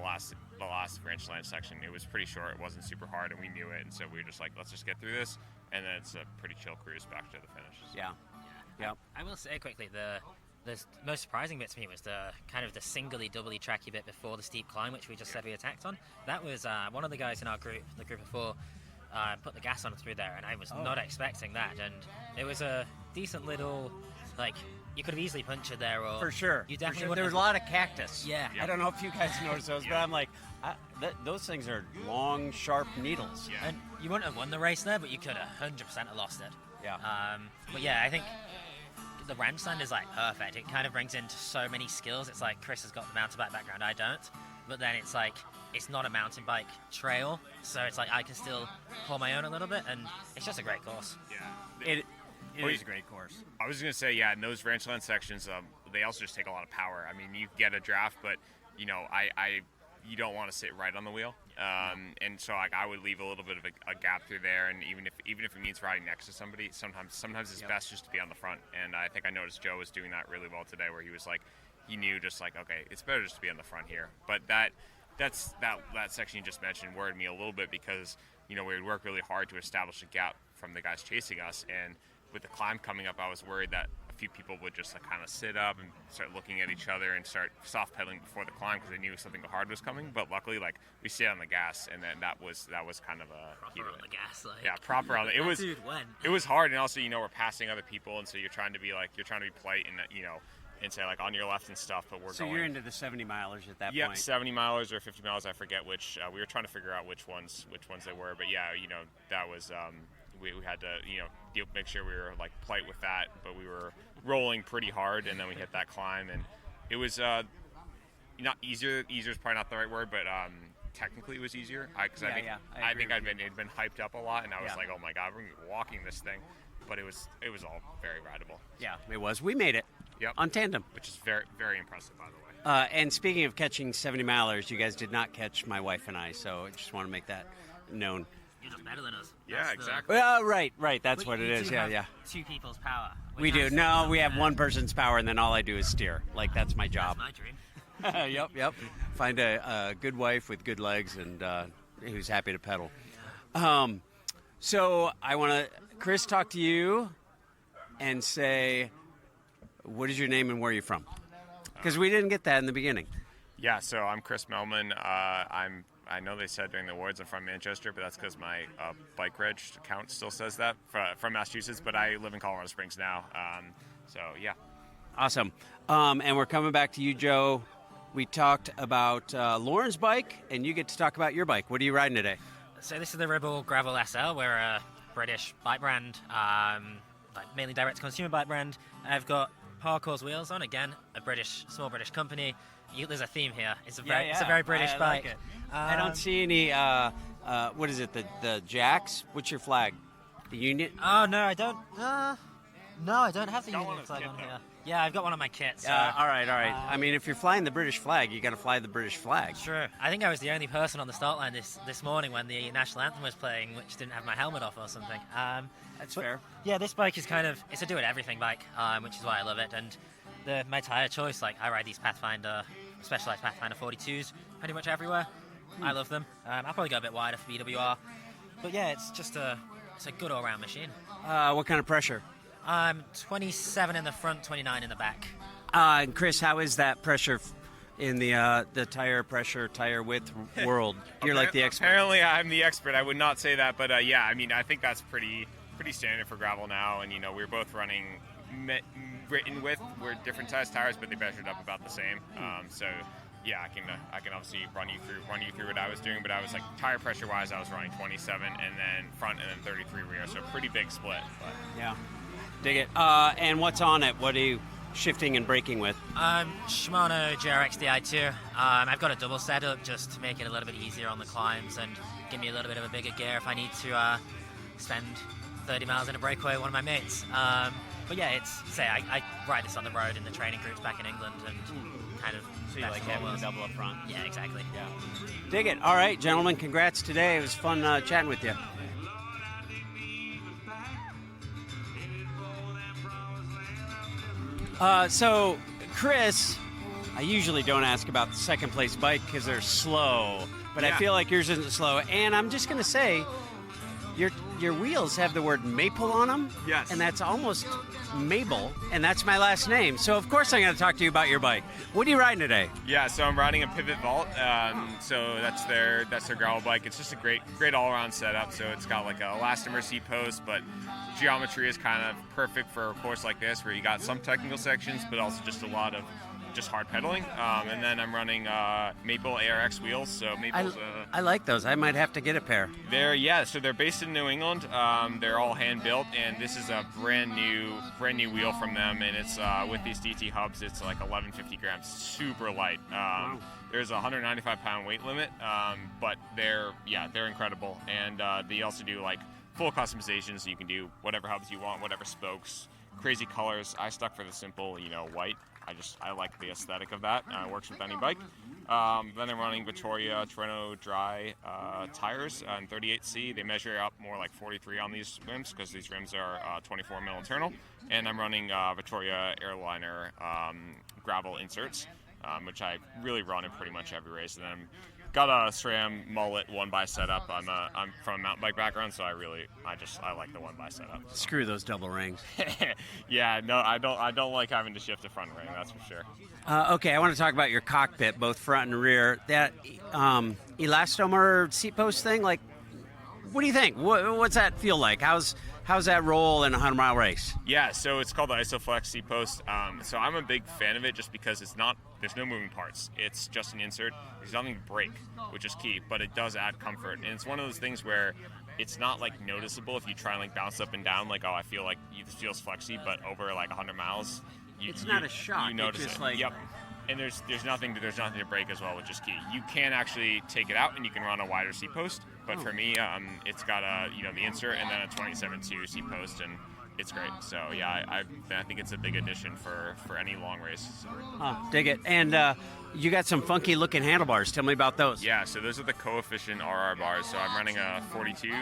last ranch land section, it was pretty short. It wasn't super hard, and we knew it, and so we were just let's just get through this, and then it's a pretty chill cruise back to the finish. Yeah. I will say quickly the most surprising bit to me was the kind of the singly, doubly tracky bit before the steep climb, which we just said we attacked on. That was one of the guys in our group, the group of four, put the gas on through there, and I was not expecting that. And it was a decent little, you could have easily punctured there, or For sure. You definitely There was a lot of cactus. Yeah. I don't know if you guys noticed those, but I'm those things are long, sharp needles. Yeah. And you wouldn't have won the race there, but you could have 100% have lost it. Yeah. But yeah, I think the ranch land is perfect. It kind of brings into so many skills. It's Chris has got the mountain bike background, I don't. But then it's it's not a mountain bike trail, so it's I can still hold my own a little bit, and it's just a great course. Yeah. It is a great course. I was going to say, in those ranchland sections, they also just take a lot of power. I mean, you get a draft, but, I you don't want to sit right on the wheel, and so like I would leave a little bit of a gap through there, and even if it means riding next to somebody, sometimes it's best just to be on the front. And I think I noticed Joe was doing that really well today, where he was like, he knew just like, okay, it's better just to be on the front here. But that section you just mentioned worried me a little bit, because we would work really hard to establish a gap from the guys chasing us, and with the climb coming up, I was worried that a few people would just like kind of sit up and start looking at each other and start soft pedaling before the climb, because they knew something hard was coming. But luckily, like, we stayed on the gas, and then that was kind of a proper on the gas, like. Yeah, proper on the. It was. Dude, when? It was hard, and also we're passing other people, and so you're trying to be polite and and say like on your left and stuff. But we're so going. You're into the 70 milers at that point. point. 70 milers or 50 miles, I forget which. We were trying to figure out which ones they were, but yeah, that was. We had to make sure we were like polite with that, but we were rolling pretty hard, and then we hit that climb, and it was not easier. Easier is probably not the right word, but technically it was easier. I think I'd been hyped up a lot, and I was like, oh my god, we're gonna be walking this thing, but it was all very rideable. Yeah, it was. We made it. Yep. On tandem, which is very, very impressive, by the way. And speaking of catching 70 milers, you guys did not catch my wife and I, so I just want to make that known. You're just better than us. Yeah, exactly. Well, right. That's what it is. Yeah. Two people's power. We do. No, we have one person's power, and then all I do is steer. Like, that's my job. That's my dream. Yep. Find a good wife with good legs and who's happy to pedal. So I want to, Chris, talk to you and say, what is your name and where are you from? Because we didn't get that in the beginning. Yeah, so I'm Chris Mehlman. I know they said during the awards I'm from Manchester, but that's because my bike reg account still says that, from Massachusetts, but I live in Colorado Springs now. So, yeah. Awesome. And we're coming back to you, Joe. We talked about Lauren's bike, and you get to talk about your bike. What are you riding today? So this is the Rebel Gravel SL. We're a British bike brand, mainly direct-to-consumer bike brand. I've got Parkour's wheels on, again, a small British company. There's a theme here. It's a very British bike. Like it. I don't see any, what is it, the Jacks? What's your flag? The Union? Oh, no, I don't. No, I don't have the Union flag on here. Yeah, I've got one on my kit. So, all right. I mean, if you're flying the British flag, you got to fly the British flag. Sure. I think I was the only person on the start line this morning when the national anthem was playing, which didn't have my helmet off or something. That's fair. Yeah, this bike is it's a do-it-everything bike, which is why I love it. And my tire choice, like I ride these Specialized Pathfinder 42s pretty much everywhere. I love them. I'll probably go a bit wider for BWR. But yeah, it's a good all-round machine. What kind of pressure? 27 in the front, 29 in the back. And Chris, how is that pressure in the tire width world? You're like the expert. Apparently, I'm the expert. I would not say that, but yeah, I mean, I think that's pretty standard for gravel now. And we're both running written with. We're different size tires, but they measured up about the same. So yeah, I can obviously run you through what I was doing, but I was like tire pressure wise, I was running 27 and then front and then 33 rear, so pretty big split. But. Yeah. Dig it. And what's on it? What are you shifting and braking with? Shimano GRX Di2. I've got a double setup just to make it a little bit easier on the climbs and give me a little bit of a bigger gear if I need to spend 30 miles in a breakaway with one of my mates. But yeah, I ride this on the road in the training groups back in England and kind of. So you like having a double up front? Yeah, exactly. Yeah. Dig it. All right, gentlemen, congrats today. It was fun chatting with you. So, Chris, I usually don't ask about the second place bike because they're slow, but I feel like yours isn't slow. And I'm just going to say, your wheels have the word Maple on them. Yes. And that's almost Mable, and that's my last name. So, of course, I'm going to talk to you about your bike. What are you riding today? Yeah, so I'm riding a Pivot Vault. So that's their gravel bike. It's just a great all-around setup. So it's got like a elastomer seat post, but geometry is kind of perfect for a course like this where you got some technical sections, but also just a lot of just hard pedaling. And then I'm running Maple ARX wheels. So Maple's I like those. I might have to get a pair. So they're based in New England. They're all hand built, and this is a brand new wheel from them. And it's with these DT hubs, it's like 1150 grams, super light. There's a 195 pound weight limit, but they're incredible. And they also do like full customization, so you can do whatever hubs you want, whatever spokes, crazy colors. I stuck for the simple, white. I like the aesthetic of that. It works with any bike. Then I'm running Victoria Toronto Dry tires on 38C. They measure up more like 43 on these rims because these rims are 24 mil internal. And I'm running Victoria Airliner gravel inserts, which I really run in pretty much every race. And then got a SRAM mullet 1x setup. I'm from a mountain bike background, so I like the 1x setup. So. Screw those double rings. Yeah, no, I don't like having to shift a front ring. That's for sure. Okay, I want to talk about your cockpit, both front and rear. That elastomer seat post thing, like, what do you think? What's that feel like? How's that roll in a 100-mile race? Yeah, so it's called the ISOFlex seat post. So I'm a big fan of it just because there's no moving parts. It's just an insert. There's nothing to break, which is key, but it does add comfort. And it's one of those things where it's not like noticeable if you try and like bounce up and down, like, oh, I feel like this feels flexy, but over like 100 miles, it's not a shock. You notice it's just it. like, yep. And there's nothing to break as well, which is key. You can actually take it out and you can run a wider seat post, but for me, it's got the insert and then a 27.2 seat post, and it's great. So yeah, I think it's a big addition for any long race. Dig it. And you got some funky looking handlebars. Tell me about those. Yeah, so those are the Coefficient RR bars. So I'm running a 42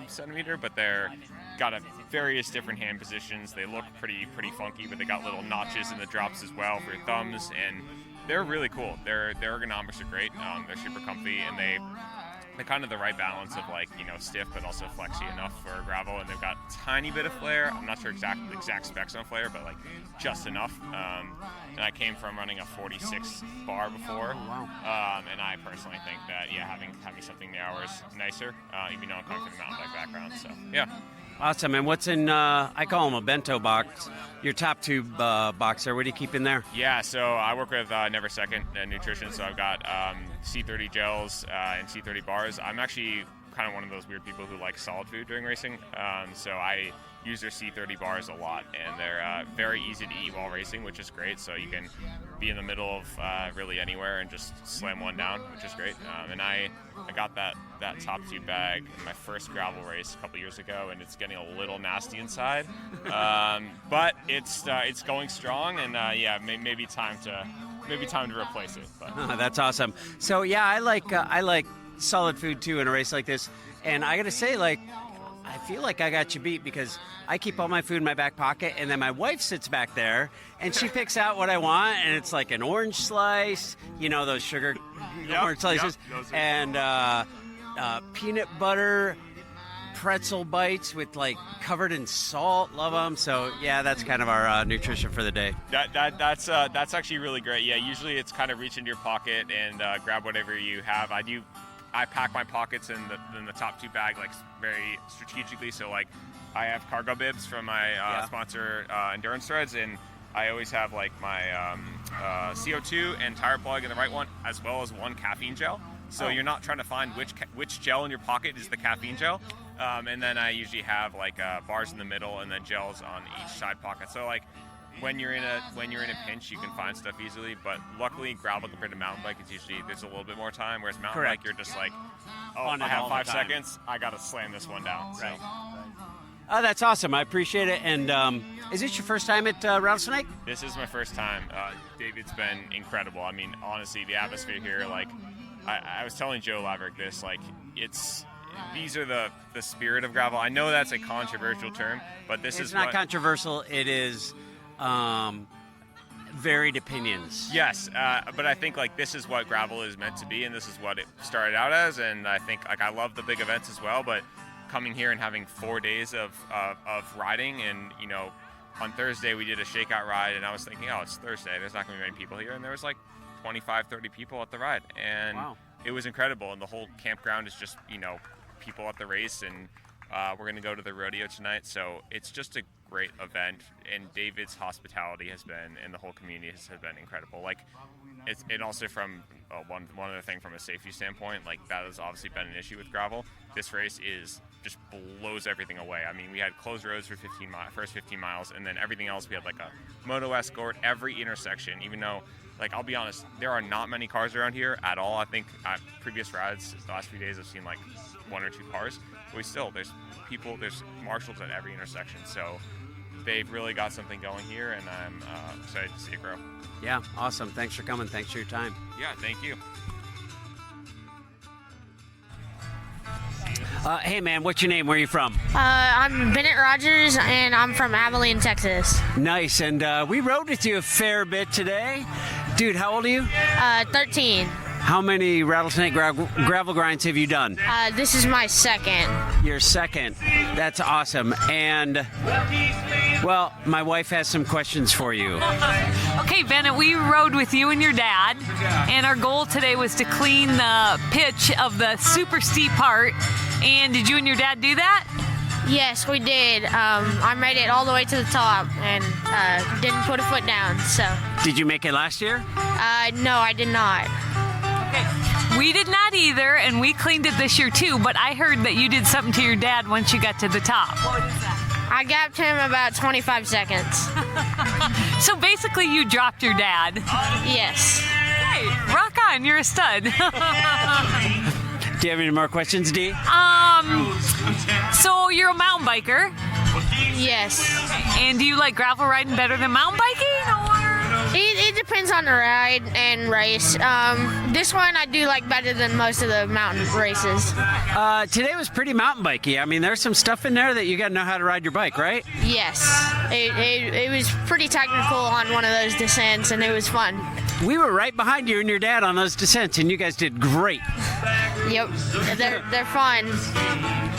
centimeter, but they're got various different hand positions. They look pretty funky, but they got little notches in the drops as well for your thumbs, and they're really cool. Their ergonomics are great. They're super comfy, and they're kind of the right balance of like, stiff but also flexy enough for gravel, and they've got a tiny bit of flare. I'm not sure exact specs on flare, but like just enough. And I came from running a 46 bar before. Oh, wow. And I personally think that having something narrower is nicer, even though I'm coming from a mountain bike background. So yeah. Awesome. And what's in, I call them a bento box, your top tube box there? What do you keep in there? Yeah, so I work with Never Second Nutrition, so I've got C30 gels and C30 bars. I'm actually kind of one of those weird people who like solid food during racing, so I use their C30 bars a lot, and they're very easy to eat while racing, which is great. So you can be in the middle of really anywhere and just slam one down, which is great. And I got that top tube bag in my first gravel race a couple years ago, and it's getting a little nasty inside, but it's going strong, and maybe time to replace it. But. Oh, that's awesome. So yeah, I like solid food too in a race like this, and I gotta say, like, I feel like I got you beat because I keep all my food in my back pocket, and then my wife sits back there and she picks out what I want, and it's like an orange slice, those sugar orange slices, and peanut butter pretzel bites with like covered in salt. Love them. So yeah, that's kind of our nutrition for the day. That's actually really great. Yeah, usually it's kind of reach into your pocket and grab whatever you have. I pack my pockets in the top two bag like very strategically. So like I have cargo bibs from my sponsor Endurance Threads, and I always have like my CO2 and tire plug in the right one, as well as one caffeine gel. So you're not trying to find which gel in your pocket is the caffeine gel. And then I usually have like bars in the middle and then gels on each side pocket. So like when you're in a pinch, you can find stuff easily. But luckily, gravel compared to mountain bike, it's usually there's a little bit more time. Whereas mountain bike, you're just like, I have 5 seconds, I gotta slam this one down. Right. Oh, that's awesome. I appreciate it. And is this your first time at Rattlesnake? This is my first time. David's been incredible. I mean, honestly, the atmosphere here, like I was telling Joe Laverick this, like these are the spirit of gravel. I know that's a controversial term, but it's not controversial. It is varied opinions. Yes, but I think like this is what gravel is meant to be, and this is what it started out as. And I think like I love the big events as well, but coming here and having 4 days of riding, and on Thursday we did a shakeout ride, and I was thinking, it's Thursday, there's not going to be many people here, and there was like 25-30 people at the ride, and It was incredible. And the whole campground is just people at the race, and we're going to go to the rodeo tonight, so it's just a great event. And David's hospitality has been, and the whole community has been incredible. Like and also from one other thing from a safety standpoint, like that has obviously been an issue with gravel. This race just blows everything away. I mean, we had closed roads for first 15 miles, and then everything else we had like a moto escort every intersection, even though, like, I'll be honest, there are not many cars around here at all. I think at previous rides the last few days I've seen like 1 or 2 cars, but there's marshals at every intersection. So they've really got something going here, and I'm excited to see it grow. Yeah, awesome. Thanks for coming. Thanks for your time. Yeah, thank you. Hey, man, what's your name? Where are you from? I'm Bennett Rogers, and I'm from Abilene, Texas. Nice. And we rode with you a fair bit today. Dude, how old are you? 13. How many Rattlesnake Gravel Grinds have you done? This is my second. Your second. That's awesome. And, well, my wife has some questions for you. Okay, Bennett, we rode with you and your dad, and our goal today was to clean the pitch of the super steep part. And did you and your dad do that? Yes, we did. I made it all the way to the top and didn't put a foot down. So. Did you make it last year? No, I did not. Okay. We did not either, and we cleaned it this year too, but I heard that you did something to your dad once you got to the top. What is that? I gapped him about 25 seconds. So basically you dropped your dad. Yes. Hey, rock on, you're a stud. Do you have any more questions, Dee? So you're a mountain biker. Yes. And do you like gravel riding better than mountain biking, or? It depends on the ride and race. This one I do like better than most of the mountain races. Today was pretty mountain bikey. I mean, there's some stuff in there that you got to know how to ride your bike, right? Yes. It was pretty technical on one of those descents, and it was fun. We were right behind you and your dad on those descents, and you guys did great. Yep. They're fun.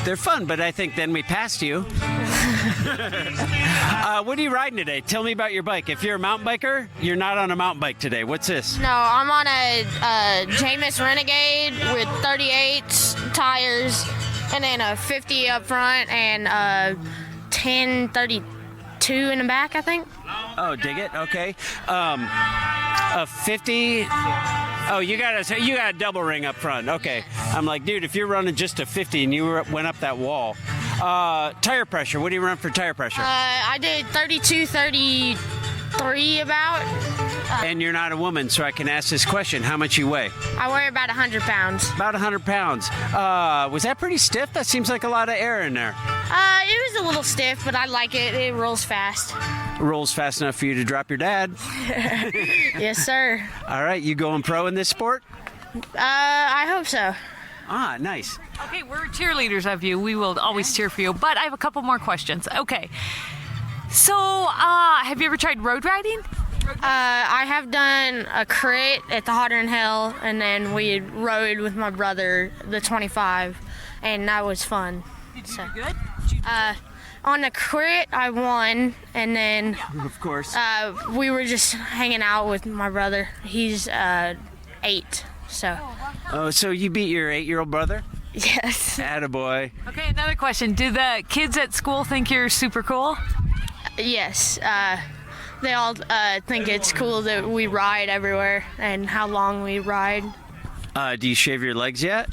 They're fun, but I think then we passed you. What are you riding today? Tell me about your bike. If you're a mountain biker, you're not on a mountain bike today. What's this? No, I'm on a Jameis Renegade with 38 tires, and then a 50 up front and 1032 in the back, I think. Oh, dig it. Okay. A 50. Oh, you got a double ring up front. Okay. I'm like, dude, if you're running just a 50 and you went up that wall. Tire pressure. What do you run for tire pressure? I did 32, 33 about. And you're not a woman, so I can ask this question. How much you weigh? I weigh about 100 pounds. About 100 pounds. Was that pretty stiff? That seems like a lot of air in there. It was a little stiff, but I like it. It rolls fast. Rolls fast enough for you to drop your dad. Yes, sir. All right, you going pro in this sport? I hope so. Ah, nice. Okay, we're cheerleaders of you. We will always cheer for you. But I have a couple more questions. Okay. So, have you ever tried road riding? I have done a crit at the Hotter Than Hell, and then we rode with my brother the 25, and that was fun. Did you do good? On the crit, I won, and then of course we were just hanging out with my brother. He's 8, so. Oh, so you beat your 8-year-old brother? Yes. Attaboy. Okay, another question. Do the kids at school think you're super cool? Yes. They all think it's cool that we ride everywhere and how long we ride. Do you shave your legs yet?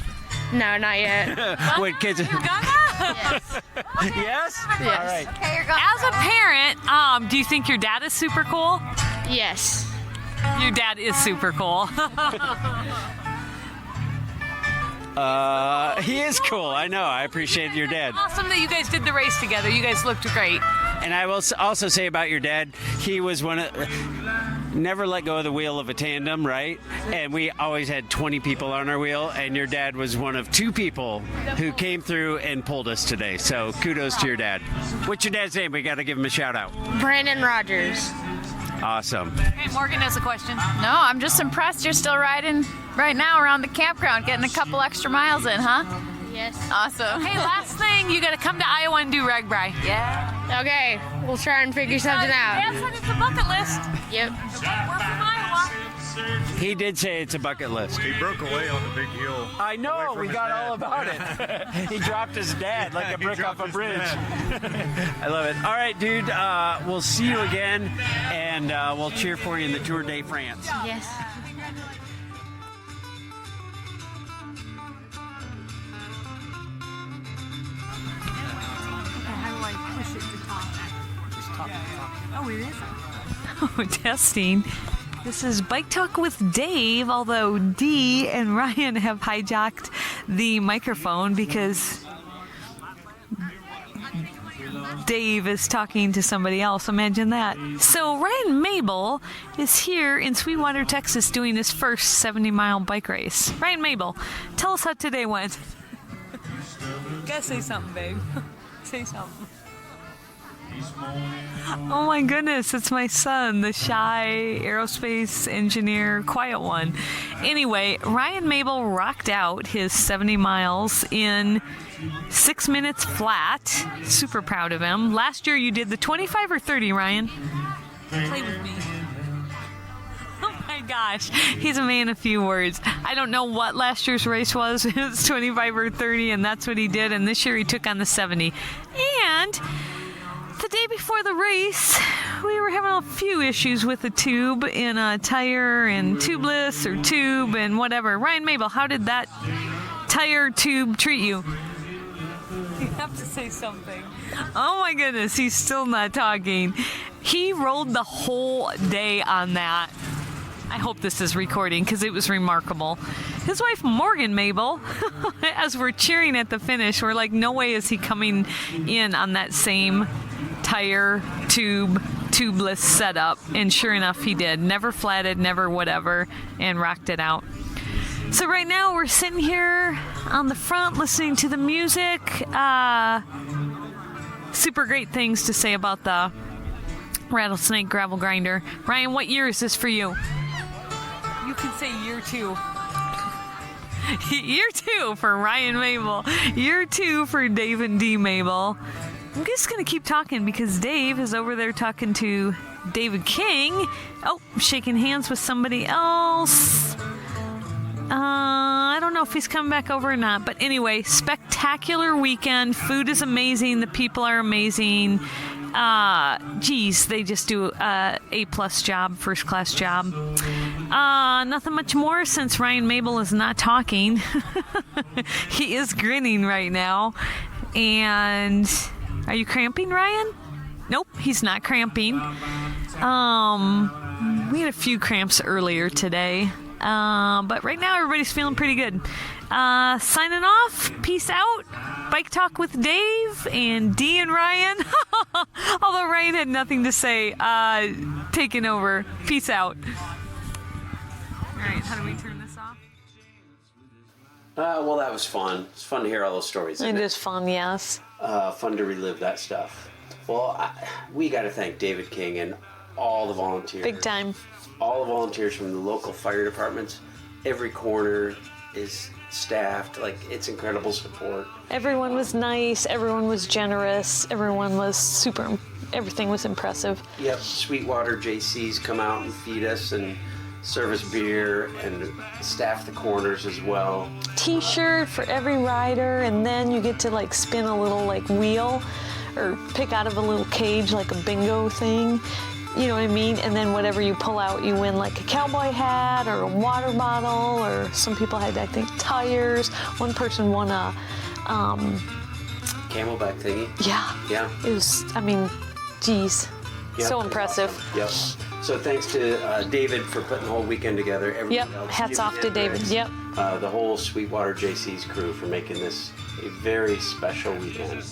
No, not yet. What kids? You gonna? Yes. Yes? Yes. All right. Okay, you're gonna. As a parent, do you think your dad is super cool? Yes. Your dad is super cool. He is cool. I know. I appreciate your dad. Awesome that you guys did the race together. You guys looked great. And I will also say about your dad, he was one of never let go of the wheel of a tandem, right? And we always had 20 people on our wheel, and your dad was one of 2 people who came through and pulled us today. So kudos to your dad. What's your dad's name? We got to give him a shout out. Brandon Rogers. Awesome. Okay, Morgan has a question. No, I'm just impressed you're still riding right now around the campground, getting a couple extra miles in, huh? Yes. Awesome. Hey, last thing, you got to come to Iowa and do RagBri. Yeah. Okay, we'll try and figure something out. Yes, and it's a bucket list. Yep. We're from Iowa. He did say it's a bucket list. He broke away on the big hill. I know, we got all about it. He dropped his dad like a brick off a bridge. I love it. All right, dude, we'll see you again, and we'll cheer for you in the Tour de France. Yes. Oh, it is? Oh, testing. This is Bike Talk with Dave, although Dee and Ryan have hijacked the microphone because Dave is talking to somebody else. Imagine that. So Ryan Mable is here in Sweetwater, Texas, doing his first 70-mile bike race. Ryan Mable, tell us how today went. Gotta say something, babe. Say something. Oh my goodness, it's my son, the shy aerospace engineer, quiet one. Anyway, Ryan Mable rocked out his 70 miles in 6 minutes flat. Super proud of him. Last year you did the 25 or 30, Ryan? Play with me. Oh my gosh, he's a man of few words. I don't know what last year's race was. It was 25 or 30, and that's what he did. And this year he took on the 70. And the day before the race, we were having a few issues with the tube in a tire and tubeless or tube and whatever. Ryan Mable, how did that tire tube treat you? You have to say something. Oh my goodness, he's still not talking. He rode the whole day on that. I hope this is recording because it was remarkable. His wife, Morgan Mable, as we're cheering at the finish, we're like, no way is he coming in on that same tire, tubeless setup. And sure enough, he did. Never flatted, never whatever, and rocked it out. So right now we're sitting here on the front listening to the music. Super great things to say about the Rattlesnake Gravel Grinder. Ryan, what year is this for you? You can say year 2. Year 2 for Ryan Mable. Year 2 for Dave and Dee Mable. I'm just going to keep talking because Dave is over there talking to David King. Oh, shaking hands with somebody else. I don't know if he's coming back over or not. But anyway, spectacular weekend. Food is amazing. The people are amazing. Geez, they just do A+ job, first class job. Nothing much more since Ryan Mable is not talking. He is grinning right now. And are you cramping, Ryan? Nope, he's not cramping. We had a few cramps earlier today. But right now everybody's feeling pretty good. Signing off. Peace out. Bike Talk with Dave and Dee and Ryan. Although Ryan had nothing to say. Taking over. Peace out. All right, how do we turn this off? Well, that was fun. It's fun to hear all those stories. It is fun, yes. Fun to relive that stuff. Well, we got to thank David King and all the volunteers. Big time. All the volunteers from the local fire departments. Every corner is staffed. Like, it's incredible support. Everyone was nice. Everyone was generous. Everyone was super. Everything was impressive. Yep. Sweetwater JCs come out and feed us and serve us beer and staff the corners as well. T-shirt for every rider, and then you get to like spin a little like wheel or pick out of a little cage like a bingo thing. You know what I mean? And then whatever you pull out, you win like a cowboy hat or a water bottle, or some people had, I think, tires. One person won a Camelback thingy. Yeah. Yeah. It was, I mean, geez. Yep, So impressive. Awesome. Yep. So thanks to David for putting the whole weekend together. Everybody Yep. else, Hats Jimmy off to David. Hendricks, Yep. The whole Sweetwater JC's crew for making this a very special weekend.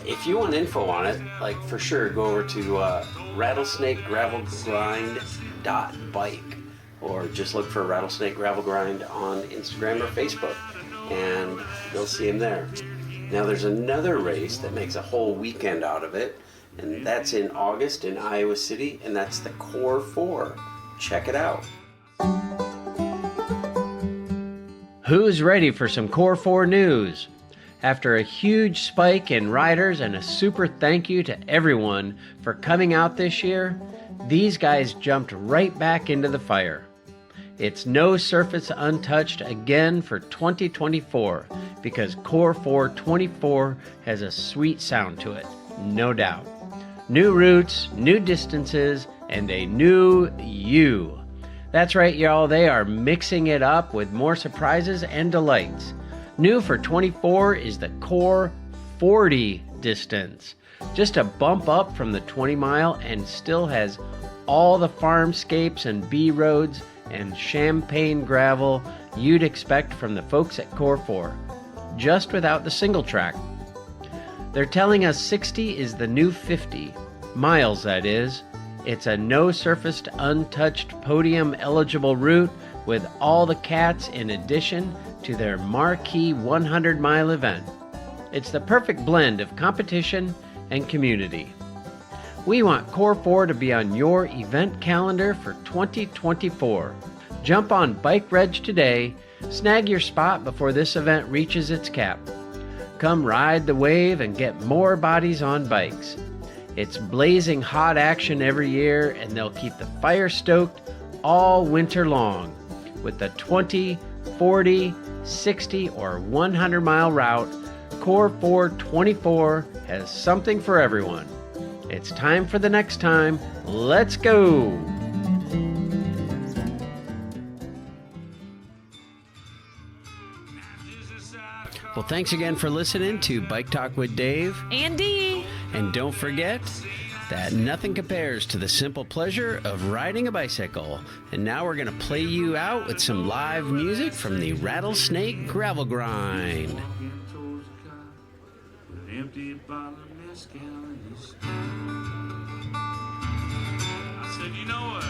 If you want info on it, like for sure, go over to Rattlesnake Gravel Grind.bike, or just look for Rattlesnake Gravel Grind on Instagram or Facebook, and you'll see him there. Now there's another race that makes a whole weekend out of it, and that's in August in Iowa City, and that's the Core 4. Check it out. Who's ready for some Core 4 news? After a huge spike in riders and a super thank you to everyone for coming out this year, these guys jumped right back into the fire. It's no surface untouched again for 2024 because Core 4 24 has a sweet sound to it, no doubt. New routes, new distances, and a new you. That's right, y'all, they are mixing it up with more surprises and delights. New for 24 is the Core 40 distance. Just a bump up from the 20 mile and still has all the farmscapes and B roads and champagne gravel you'd expect from the folks at Core 4, just without the single track. They're telling us 60 is the new 50. Miles, that is. It's a no-surfaced, untouched, podium-eligible route with all the cats in addition to their marquee 100-mile event. It's the perfect blend of competition and community. We want Core 4 to be on your event calendar for 2024. Jump on Bike Reg today. Snag your spot before this event reaches its cap. Come ride the wave and get more bodies on bikes. It's blazing hot action every year, and they'll keep the fire stoked all winter long with the 20, 40, 60, or 100-mile route. Core 424 has something for everyone. It's time for the next time. Let's go! Well, thanks again for listening to Bike Talk with Dave and Dee. And don't forget that nothing compares to the simple pleasure of riding a bicycle. And now we're going to play you out with some live music from the Rattlesnake Gravel Grind. Empty bottle of mezcal in his I said, you know what?